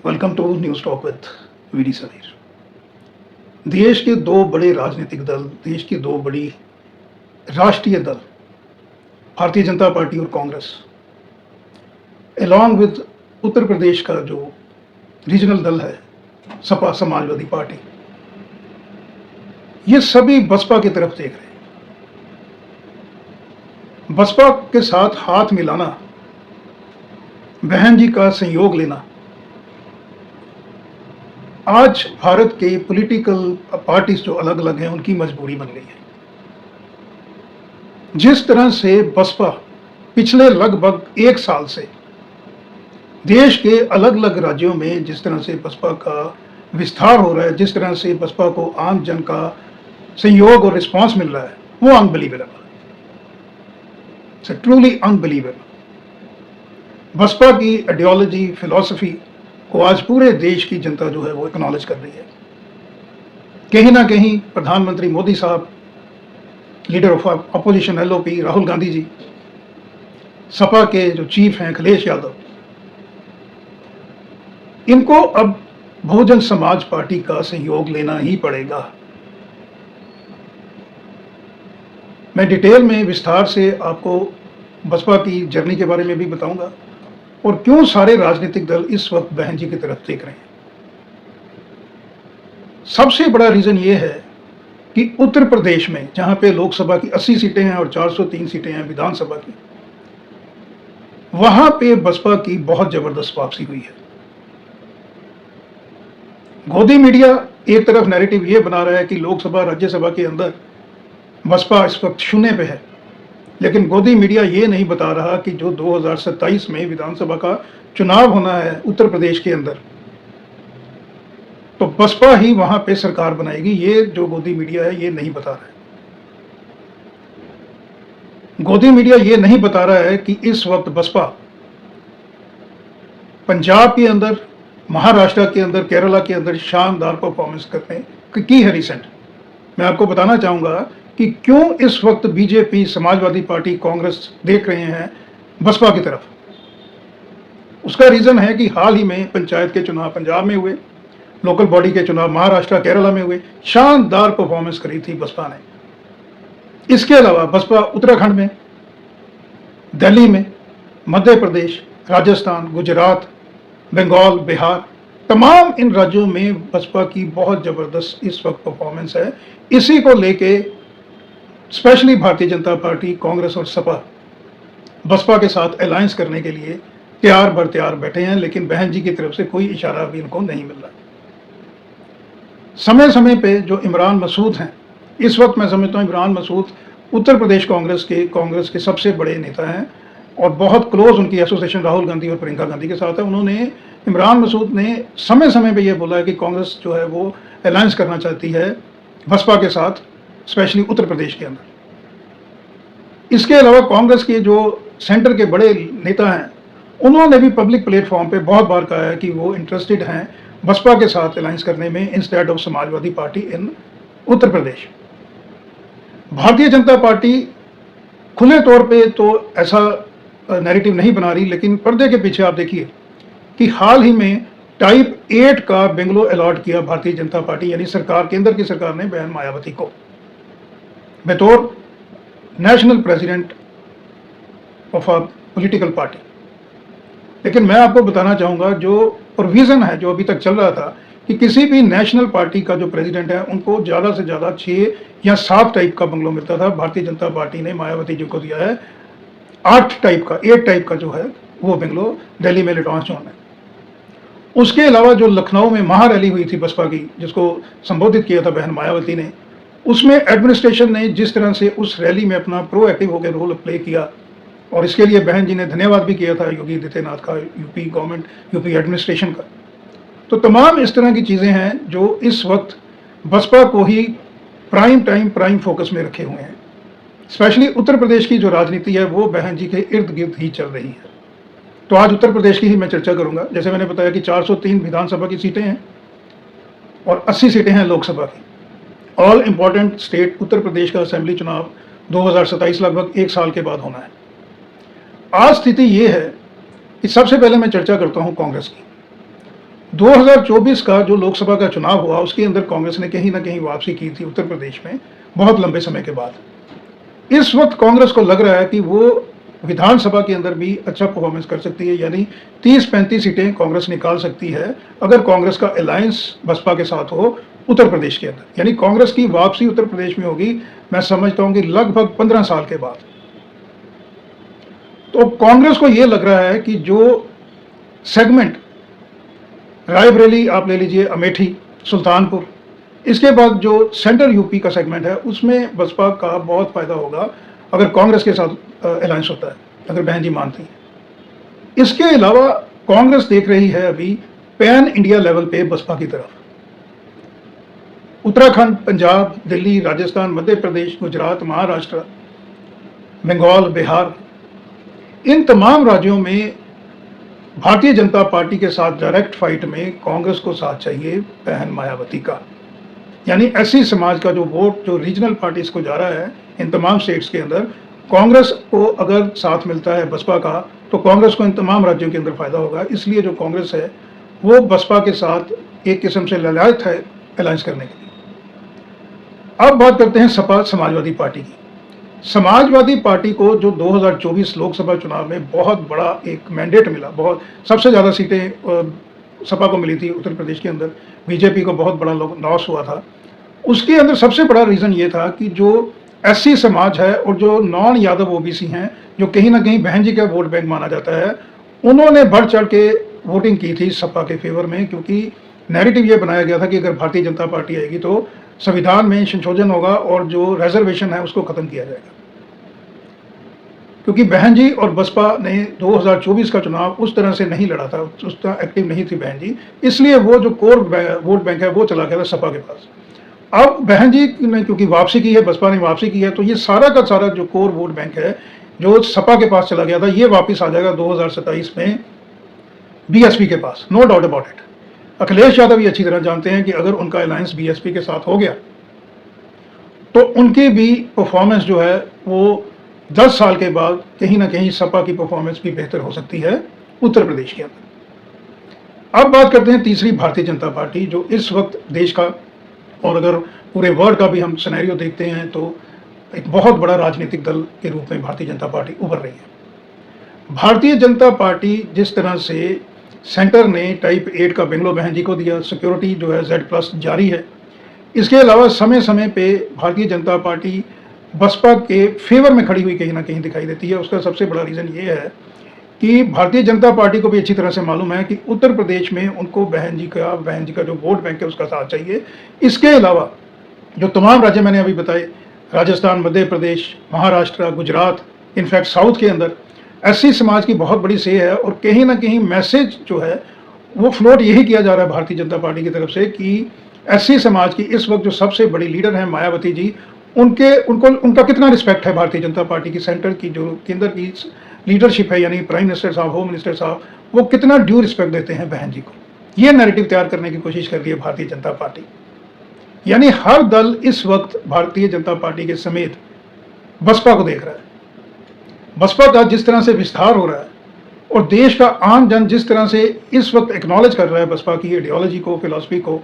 Welcome to news talk with VD Sameer. देश के दो बड़े राजनीतिक दल, देश की दो बड़ी राष्ट्रीय दल, भारतीय जनता पार्टी और कांग्रेस, अलॉन्ग विद उत्तर प्रदेश का जो रीजनल दल है, सपा समाजवादी पार्टी, ये सभी बसपा की तरफ देख रहे हैं। बसपा के साथ हाथ मिलाना, बहन जी का सहयोग लेना, आज भारत के पॉलिटिकल पार्टीज जो अलग अलग हैं उनकी मजबूरी बन गई है। जिस तरह से बसपा पिछले लगभग एक साल से देश के अलग अलग राज्यों में जिस तरह से बसपा का विस्तार हो रहा है, जिस तरह से बसपा को आम जन का सहयोग और रिस्पांस मिल रहा है, वो अनबिलीवेबल है। It's truly unbelievable. बसपा की आइडियोलॉजी, फिलॉसफी को आज पूरे देश की जनता जो है वो एक्नॉलेज कर रही है। कहीं ना कहीं प्रधानमंत्री मोदी साहब, leader of opposition LOP Rahul Gandhi ji, Sapa के जो चीफ हैं अखिलेश यादव, इनको अब बहुजन समाज पार्टी का सहयोग लेना ही पड़ेगा। मैं डिटेल में विस्तार से आपको बसपा की जर्नी के बारे में भी बताऊंगा और क्यों सारे राजनीतिक दल इस वक्त बहन जी की तरफ देख रहे हैं। सबसे बड़ा रीजन ये है कि उत्तर प्रदेश में, जहां पे लोकसभा की 80 सीटें हैं और 403 सीटें हैं विधानसभा की, वहां पे बसपा की बहुत जबरदस्त वापसी हुई है। गोदी मीडिया एक तरफ नैरेटिव ये बना रहा है कि लोकसभा राज्यसभा के अंदर बसपा इस वक्त शून्य पे है, लेकिन गोदी मीडिया ये नहीं बता रहा कि जो 2027 में विधानसभा का चुनाव होना है उत्तर प्रदेश के अंदर, तो बसपा ही वहां पे सरकार बनाएगी। ये जो गोदी मीडिया है ये नहीं बता रहा है। गोदी मीडिया ये नहीं बता रहा है कि इस वक्त बसपा पंजाब के अंदर, महाराष्ट्र के अंदर, केरला के अंदर शानदार परफॉर्मेंस करने की है रिसेंट। मैं आपको बताना चाहूंगा कि क्यों इस वक्त बीजेपी, समाजवादी पार्टी, कांग्रेस देख रहे हैं बसपा की तरफ। उसका रीजन है कि हाल ही में पंचायत के चुनाव पंजाब में हुए, लोकल बॉडी के चुनाव महाराष्ट्र, केरला में हुए, शानदार परफॉर्मेंस करी थी बसपा ने। इसके अलावा बसपा उत्तराखंड में, दिल्ली में, मध्य प्रदेश, राजस्थान, गुजरात, बंगाल, बिहार, तमाम इन राज्यों में बसपा की बहुत जबरदस्त इस वक्त परफॉर्मेंस है। इसी को लेके स्पेशली भारतीय जनता पार्टी, कांग्रेस और सपा बसपा के साथ अलायंस करने के लिए तैयार बर तैयार बैठे हैं, लेकिन बहन जी की तरफ से कोई इशारा भी इनको नहीं मिल रहा। समय समय पे जो इमरान मसूद हैं, इस वक्त मैं समझता हूँ इमरान मसूद उत्तर प्रदेश कांग्रेस के सबसे बड़े नेता हैं और बहुत क्लोज उनकी एसोसिएशन राहुल गांधी और प्रियंका गांधी के साथ है। उन्होंने, इमरान मसूद ने समय समय पे ये बोला है कि कांग्रेस जो है वो अलायंस करना चाहती है बसपा के साथ, स्पेशली उत्तर प्रदेश के अंदर। इसके अलावा कांग्रेस के जो सेंटर के बड़े नेता हैं, उन्होंने भी पब्लिक प्लेटफॉर्म पे बहुत बार कहा है कि वो इंटरेस्टेड हैं बसपा के साथ अलायंस करने में instead of Samajwadi party in Uttar Pradesh. Bharatiya Janata party खुले तौर पे तो ऐसा नैरेटिव नहीं बना रही, लेकिन पर्दे के पीछे आप देखिए कि हाल ही में टाइप 8 का बेंगलो अलॉट किया भारतीय जनता पार्टी, यानी सरकार, केंद्र की सरकार ने बहन मायावती को बतौर national president of a political party. लेकिन मैं आपको बताना चाहूँगा जो प्रोविज़न है जो अभी तक चल रहा था कि किसी भी नेशनल पार्टी का जो प्रेसिडेंट है उनको ज़्यादा से ज़्यादा 6 या 7 टाइप का बंगलो मिलता था। भारतीय जनता पार्टी ने मायावती जी को दिया है 8 टाइप का जो है वो बंगलो दिल्ली में लिटॉन्स जोन में। उसके अलावा जो लखनऊ में महारैली हुई थी बसपा की, जिसको संबोधित किया था बहन मायावती ने, उसमें एडमिनिस्ट्रेशन ने जिस तरह से उस रैली में अपना प्रोएक्टिव होकर रोल प्ले किया, और इसके लिए बहन जी ने धन्यवाद भी किया था योगी आदित्यनाथ का, यूपी गवर्नमेंट, यूपी एडमिनिस्ट्रेशन का। तो तमाम इस तरह की चीज़ें हैं जो इस वक्त बसपा को ही प्राइम फोकस में रखे हुए हैं। स्पेशली उत्तर प्रदेश की जो राजनीति है वो बहन जी के इर्द गिर्द ही चल रही है। तो आज उत्तर प्रदेश की ही मैं चर्चा करूंगा। जैसे मैंने बताया कि 403 विधानसभा की सीटें हैं और 80 सीटें हैं लोकसभा की। All important state Uttar Pradesh का असेंबली चुनाव 2027 लगभग एक साल के बाद होना है। आज स्थिति ये है कि सबसे पहले मैं चर्चा करता हूं कांग्रेस की। 2024 का जो लोकसभा का चुनाव हुआ उसके अंदर कांग्रेस ने कहीं ना कहीं वापसी की थी उत्तर प्रदेश में बहुत लंबे समय के बाद। इस वक्त कांग्रेस को लग रहा है कि वो विधानसभा के अंदर भी अच्छा परफॉर्मेंस कर सकती है, यानी 30-35 सीटें कांग्रेस निकाल सकती है अगर कांग्रेस का अलायंस बसपा के साथ हो उत्तर प्रदेश के अंदर। यानी कांग्रेस की वापसी उत्तर प्रदेश में होगी, मैं समझता हूं कि लगभग 15 साल के बाद। तो कांग्रेस को यह लग रहा है कि जो सेगमेंट रायबरेली आप ले लीजिए, अमेठी, सुल्तानपुर, इसके बाद जो सेंट्रल यूपी का सेगमेंट है उसमें बसपा का बहुत फायदा होगा अगर कांग्रेस के साथ अलायंस होता है, अगर बहन जी मानती है। इसके अलावा कांग्रेस देख रही है अभी पैन इंडिया लेवल पे बसपा की तरफ। उत्तराखंड, पंजाब, दिल्ली, राजस्थान, मध्य प्रदेश, गुजरात, महाराष्ट्र, बंगाल, बिहार, इन तमाम राज्यों में भारतीय जनता पार्टी के साथ डायरेक्ट फाइट में कांग्रेस को साथ चाहिए बहन मायावती का। यानी एससी समाज का जो वोट जो रीजनल पार्टीज को जा रहा है इन तमाम स्टेट्स के अंदर, कांग्रेस को अगर साथ मिलता है बसपा का तो कांग्रेस को इन तमाम राज्यों के अंदर फायदा होगा। इसलिए जो कांग्रेस है वो बसपा के साथ एक किस्म से ललायत है अलायंस करने के लिए। अब बात करते हैं सपा समाजवादी पार्टी की। समाजवादी पार्टी को जो 2024 लोकसभा चुनाव में बहुत बड़ा एक मैंडेट मिला, बहुत सबसे ज़्यादा सीटें सपा को मिली थी उत्तर प्रदेश के अंदर, बीजेपी को बहुत बड़ा लॉस हुआ था। उसके अंदर सबसे बड़ा रीज़न ये था कि जो एससी समाज है और जो नॉन यादव ओबीसी हैं, जो कहीं ना कहीं बहन जी का वोट बैंक माना जाता है, उन्होंने बढ़ चढ़ के वोटिंग की थी सपा के फेवर में, क्योंकि नैरेटिव ये बनाया गया था कि अगर भारतीय जनता पार्टी आएगी तो संविधान में संशोधन होगा और जो रिजर्वेशन है उसको खत्म किया जाएगा। क्योंकि बहन जी और बसपा ने 2024 का चुनाव उस तरह से नहीं लड़ा था, उस तरह एक्टिव नहीं थी बहन जी, इसलिए वो जो कोर वोट बैंक है वो चला गया था सपा के पास। अब बहन जी ने क्योंकि वापसी की है, बसपा ने वापसी की है, तो ये सारा का सारा जो कोर वोट बैंक है जो सपा के पास चला गया था, ये वापस आ जाएगा 2027 में बीएसपी के पास, no doubt about it. Akhilesh Yadav ये अच्छी तरह जानते हैं कि अगर उनका अलायंस बीएसपी के साथ हो गया तो उनकी भी परफॉर्मेंस जो है वो 10 साल के बाद कहीं ना कहीं सपा की परफॉर्मेंस भी बेहतर हो सकती है उत्तर प्रदेश के अंदर। अब बात करते हैं तीसरी भारतीय जनता पार्टी, जो इस वक्त देश का और अगर पूरे वर्ल्ड का भी हम सिनेरियो देखते हैं तो एक बहुत बड़ा राजनीतिक दल के रूप में भारतीय जनता पार्टी उभर रही है। भारतीय जनता पार्टी जिस तरह से सेंटर ने टाइप 8 का बेंगलो बहन जी को दिया, सिक्योरिटी जो है Z+ जारी है। इसके अलावा समय समय पे भारतीय जनता पार्टी बसपा के फेवर में खड़ी हुई कहीं ना कहीं दिखाई देती है। उसका सबसे बड़ा रीज़न ये है कि भारतीय जनता पार्टी को भी अच्छी तरह से मालूम है कि उत्तर प्रदेश में उनको बहन जी का जो वोट बैंक है उसका साथ चाहिए। इसके अलावा जो तमाम राज्य मैंने अभी बताए, राजस्थान, मध्य प्रदेश, महाराष्ट्र, गुजरात, इनफैक्ट साउथ के अंदर एससी समाज की बहुत बड़ी से है और कहीं ना कहीं मैसेज जो है वो फ्लोट यही किया जा रहा है भारतीय जनता पार्टी की तरफ से कि एससी समाज की इस वक्त जो सबसे बड़ी लीडर हैं मायावती जी, उनका कितना रिस्पेक्ट है भारतीय जनता पार्टी की सेंटर की जो केंद्र की लीडरशिप है, यानी प्राइम मिनिस्टर साहब, होम मिनिस्टर साहब, वो कितना ड्यू रिस्पेक्ट देते हैं बहन जी को। ये नैरेटिव तैयार करने की कोशिश कर रही है भारतीय जनता पार्टी। यानी हर दल इस वक्त भारतीय जनता पार्टी के समेत बसपा को देख रहा है। बसपा का जिस तरह से विस्तार हो रहा है और देश का आम जन जिस तरह से इस वक्त एक्नॉलेज कर रहा है बसपा की आइडियोलॉजी को, फिलॉसफी को,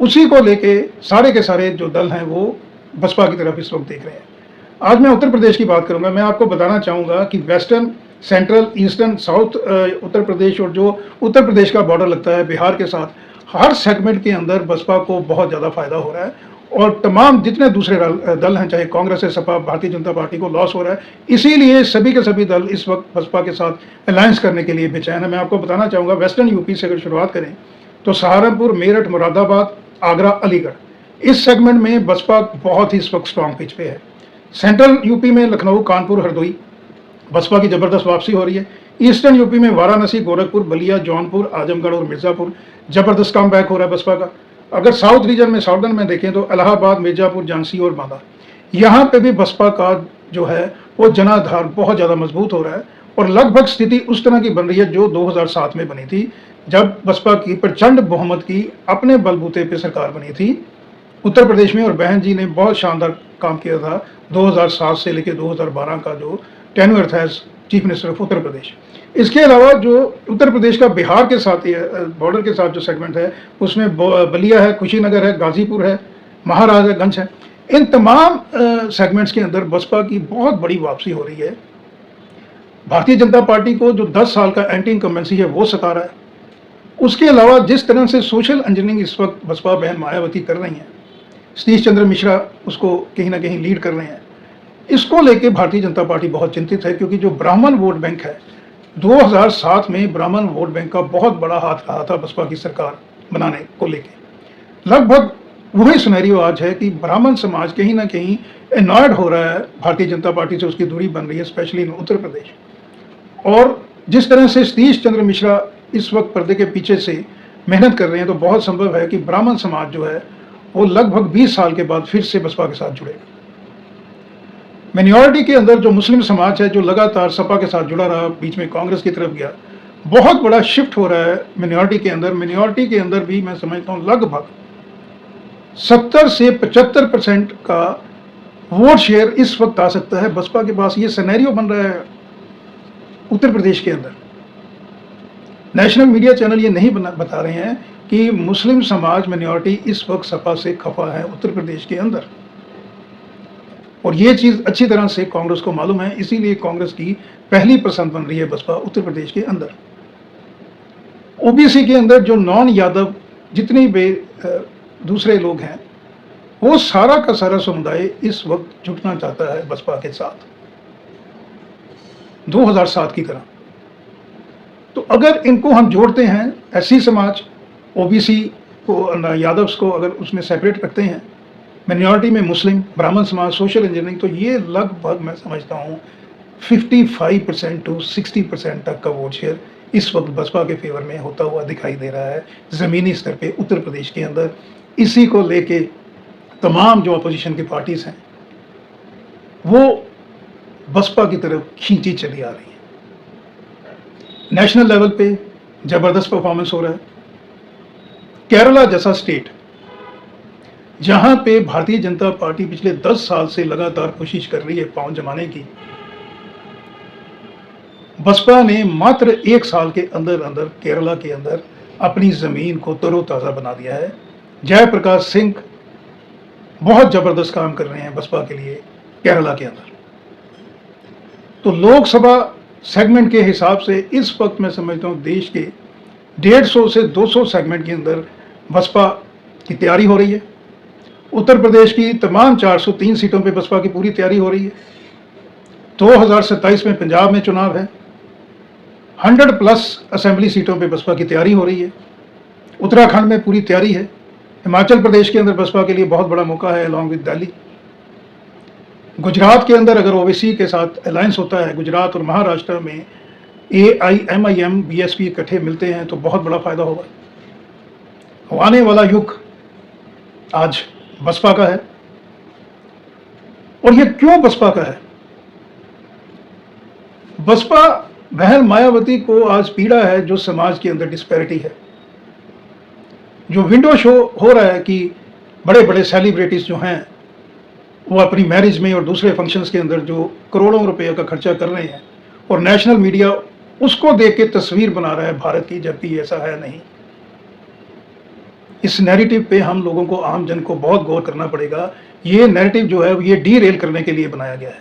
उसी को लेके सारे के सारे जो दल हैं वो बसपा की तरफ इस वक्त देख रहे हैं। आज मैं उत्तर प्रदेश की बात करूंगा। मैं आपको बताना चाहूँगा कि western, central, eastern, south Uttar Pradesh और जो उत्तर प्रदेश का बॉर्डर लगता है बिहार के साथ, हर सेगमेंट के अंदर बसपा को बहुत ज़्यादा फायदा हो रहा है और तमाम जितने दूसरे दल हैं, चाहे कांग्रेस है, सपा, भारतीय जनता पार्टी को लॉस हो रहा है। इसीलिए सभी के सभी दल इस वक्त बसपा के साथ अलायंस करने के लिए बेचैन है। मैं आपको बताना चाहूँगा वेस्टर्न यूपी से अगर शुरुआत करें तो सहारनपुर, मेरठ, मुरादाबाद, आगरा, अलीगढ़, इस सेगमेंट में बसपा बहुत ही इस वक्त स्ट्रॉन्ग पिच पे है। सेंट्रल यूपी में लखनऊ, कानपुर, हरदोई, बसपा की जबरदस्त वापसी हो रही है। ईस्टर्न यूपी में वाराणसी, गोरखपुर, बलिया, जौनपुर, आजमगढ़ और मिर्जापुर जबरदस्त कम बैक हो रहा है बसपा का। अगर साउथ रीजन में, साउदर्न में देखें तो इलाहाबाद, मिर्जापुर, झांसी और बांदा, यहाँ पे भी बसपा का जो है वो जनाधार बहुत ज़्यादा मजबूत हो रहा है और लगभग स्थिति उस तरह की बन रही है जो 2007 में बनी थी, जब बसपा की प्रचंड बहुमत की अपने बलबूते पे सरकार बनी थी उत्तर प्रदेश में। और बहन जी ने बहुत शानदार काम किया था 2007 से लेकर 2012 का जो टेन्योर था chief minister of Uttar Pradesh. इसके अलावा जो उत्तर प्रदेश का बिहार के साथ बॉर्डर के साथ जो सेगमेंट है, उसमें बलिया है, कुशीनगर है, गाजीपुर है, महाराजागंज है। इन तमाम सेगमेंट्स के अंदर बसपा की बहुत बड़ी वापसी हो रही है। भारतीय जनता पार्टी को जो 10 साल का एंटी इनकम्बेंसी है वो सता रहा है। उसके अलावा जिस तरह से सोशल इंजीनियरिंग इस वक्त बसपा बहन मायावती कर रही हैं, सतीश चंद्र मिश्रा उसको कहीं ना कहीं लीड कर रहे हैं, इसको लेके भारतीय जनता पार्टी बहुत चिंतित है। क्योंकि जो ब्राह्मण वोट बैंक है, 2007 में ब्राह्मण वोट बैंक का बहुत बड़ा हाथ रहा था बसपा की सरकार बनाने को लेके। लगभग वही सिनेरियो आज है कि ब्राह्मण समाज कहीं ना कहीं एनॉयड हो रहा है, भारतीय जनता पार्टी से उसकी दूरी बन रही है, स्पेशली इन उत्तर प्रदेश। और जिस तरह से सतीश चंद्र मिश्रा इस वक्त पर्दे के पीछे से मेहनत कर रहे हैं, तो बहुत संभव है कि ब्राह्मण समाज जो है वो लगभग 20 साल के बाद फिर से बसपा के साथ जुड़ेगा। मिनॉरिटी के अंदर जो मुस्लिम समाज है, जो लगातार सपा के साथ जुड़ा रहा, बीच में कांग्रेस की तरफ गया, बहुत बड़ा शिफ्ट हो रहा है मिनॉरिटी के अंदर। मिनॉरिटी के अंदर भी मैं समझता हूँ लगभग 70 से 75% का वोट शेयर इस वक्त आ सकता है बसपा के पास। ये सिनेरियो बन रहा है उत्तर प्रदेश के अंदर। नेशनल मीडिया चैनल ये नहीं बता रहे हैं कि मुस्लिम समाज मिनॉरिटी इस वक्त सपा से खफा है उत्तर प्रदेश के अंदर, और ये चीज़ अच्छी तरह से कांग्रेस को मालूम है। इसीलिए कांग्रेस की पहली पसंद बन रही है बसपा उत्तर प्रदेश के अंदर। ओबीसी के अंदर जो नॉन यादव जितने भी दूसरे लोग हैं, वो सारा का सारा समुदाय इस वक्त जुटना चाहता है बसपा के साथ 2007 की तरह। तो अगर इनको हम जोड़ते हैं, एससी समाज, ओबीसी को, यादव्स को अगर उसमें सेपरेट रखते हैं, मिनॉरिटी में मुस्लिम, ब्राह्मण समाज, सोशल इंजीनियरिंग, तो ये लगभग मैं समझता हूँ 55% to 60% तक का वोट शेयर इस वक्त बसपा के फेवर में होता हुआ दिखाई दे रहा है ज़मीनी स्तर पे उत्तर प्रदेश के अंदर। इसी को लेके तमाम जो अपोजिशन की पार्टीज हैं वो बसपा की तरफ खींची चली आ रही है। नेशनल लेवल पे ज़बरदस्त परफॉर्मेंस हो रहा है। केरला जैसा स्टेट जहां पे भारतीय जनता पार्टी पिछले 10 साल से लगातार कोशिश कर रही है पांव जमाने की, बसपा ने मात्र 1 साल के अंदर अंदर केरला के अंदर अपनी जमीन को तरोताज़ा बना दिया है। जयप्रकाश सिंह बहुत जबरदस्त काम कर रहे हैं बसपा के लिए केरला के अंदर। तो लोकसभा सेगमेंट के हिसाब से इस वक्त मैं समझता हूँ देश के 150 से 200 सेगमेंट के अंदर बसपा की तैयारी हो रही है। उत्तर प्रदेश की तमाम 403 सीटों पे बसपा की पूरी तैयारी हो रही है। 2027 में पंजाब में चुनाव है। 100+ असेंबली सीटों पे बसपा की तैयारी हो रही है। उत्तराखंड में पूरी तैयारी है। हिमाचल प्रदेश के अंदर बसपा के लिए बहुत बड़ा मौका है अलॉन्ग विद दिल्ली। गुजरात के अंदर अगर ओवैसी के साथ अलायंस होता है, गुजरात और महाराष्ट्र में AIMIM BSP इकट्ठे मिलते हैं, तो बहुत बड़ा फायदा होगा। आने वाला युग आज बसपा का है। और ये क्यों बसपा का है? बसपा बहन मायावती को आज पीड़ा है जो समाज के अंदर डिस्पैरिटी है, जो विंडो शो हो रहा है कि बड़े बड़े सेलिब्रिटीज जो हैं वो अपनी मैरिज में और दूसरे फंक्शंस के अंदर जो करोड़ों रुपए का खर्चा कर रहे हैं, और नेशनल मीडिया उसको देख के तस्वीर बना रहा है भारत की, जबकि ऐसा है नहीं। इस नैरेटिव पे हम लोगों को, आम जन को बहुत गौर करना पड़ेगा। ये नैरेटिव जो है ये डीरेल करने के लिए बनाया गया है।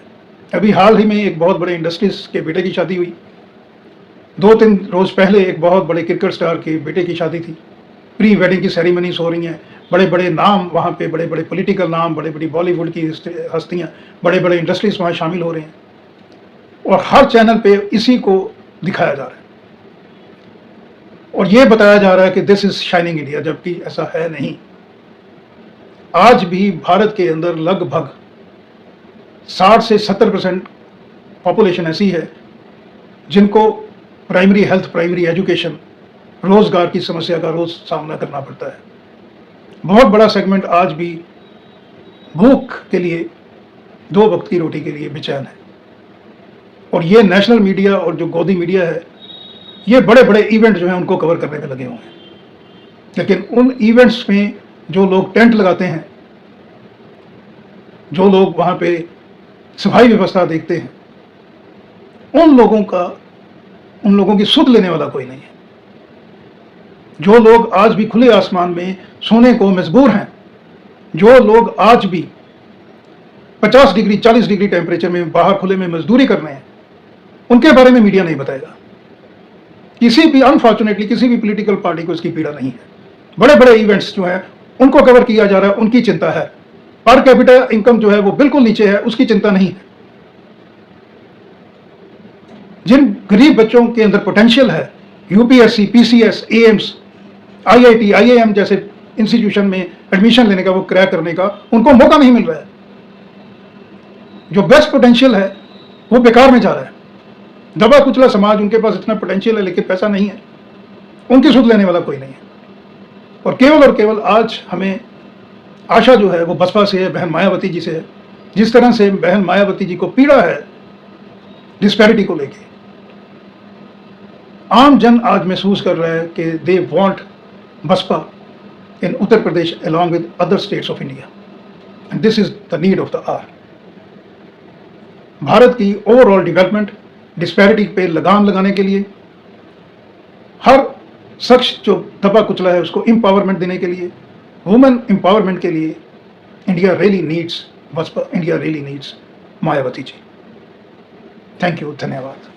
अभी हाल ही में एक बहुत बड़े इंडस्ट्रीज के बेटे की शादी हुई। 2-3 रोज पहले एक बहुत बड़े क्रिकेट स्टार के बेटे की शादी थी। प्री वेडिंग की सेरेमनीज हो रही हैं। बड़े बड़े नाम वहाँ पे, बड़े बड़े पॉलिटिकल नाम, बड़े बड़ी बॉलीवुड की हस्तियाँ, बड़े बड़े इंडस्ट्रीज वहाँ शामिल हो रहे हैं, और हर चैनल पे इसी को दिखाया जा रहा है और ये बताया जा रहा है कि दिस इज शाइनिंग इंडिया, जबकि ऐसा है नहीं। आज भी भारत के अंदर लगभग 60 से 70% पॉपुलेशन ऐसी है जिनको प्राइमरी हेल्थ, प्राइमरी एजुकेशन, रोजगार की समस्या का रोज सामना करना पड़ता है। बहुत बड़ा सेगमेंट आज भी भूख के लिए, 2 वक्त की रोटी के लिए बेचैन है। और ये नेशनल मीडिया और जो गोदी मीडिया है, ये बड़े बड़े इवेंट जो हैं उनको कवर करने में लगे हुए हैं, लेकिन उन इवेंट्स में जो लोग टेंट लगाते हैं, जो लोग वहाँ पे सफाई व्यवस्था देखते हैं, उन लोगों की सुध लेने वाला कोई नहीं है। जो लोग आज भी खुले आसमान में सोने को मजबूर हैं, जो लोग आज भी 50 डिग्री 40 डिग्री टेम्परेचर में बाहर खुले में मजदूरी कर रहे हैं, उनके बारे में मीडिया नहीं बताएगा। किसी भी अनफॉर्चुनेटली किसी भी पॉलिटिकल पार्टी को इसकी पीड़ा नहीं है। बड़े बड़े इवेंट्स जो है उनको कवर किया जा रहा है, उनकी चिंता है। पर कैपिटा इनकम जो है वो बिल्कुल नीचे है, उसकी चिंता नहीं है। जिन गरीब बच्चों के अंदर पोटेंशियल है, UPSC, PCS, AIIMS, IIT, IIM जैसे इंस्टीट्यूशन में एडमिशन लेने का, वो क्रैक करने का उनको मौका नहीं मिल रहा है। जो बेस्ट पोटेंशियल है वो बेकार में जा रहा है। दबा कुचला समाज, उनके पास इतना पोटेंशियल है लेकिन पैसा नहीं है, उनकी सुध लेने वाला कोई नहीं है। और केवल आज हमें आशा जो है वो बसपा से है, बहन मायावती जी से है। जिस तरह से बहन मायावती जी को पीड़ा है डिस्पैरिटी को लेके, आम जन आज महसूस कर रहा है कि they want Basapa in Uttar Pradesh along with other states of India, and this is the need of the hour. Bharat की ओवरऑल डेवलपमेंट, डिस्पैरिटी पे लगाम लगाने के लिए, हर शख्स जो दबा कुचला है उसको एम्पावरमेंट देने के लिए, वुमेन एम्पावरमेंट के लिए India really needs Basapa, India really needs Mayawati ji. Thank you, धन्यवाद।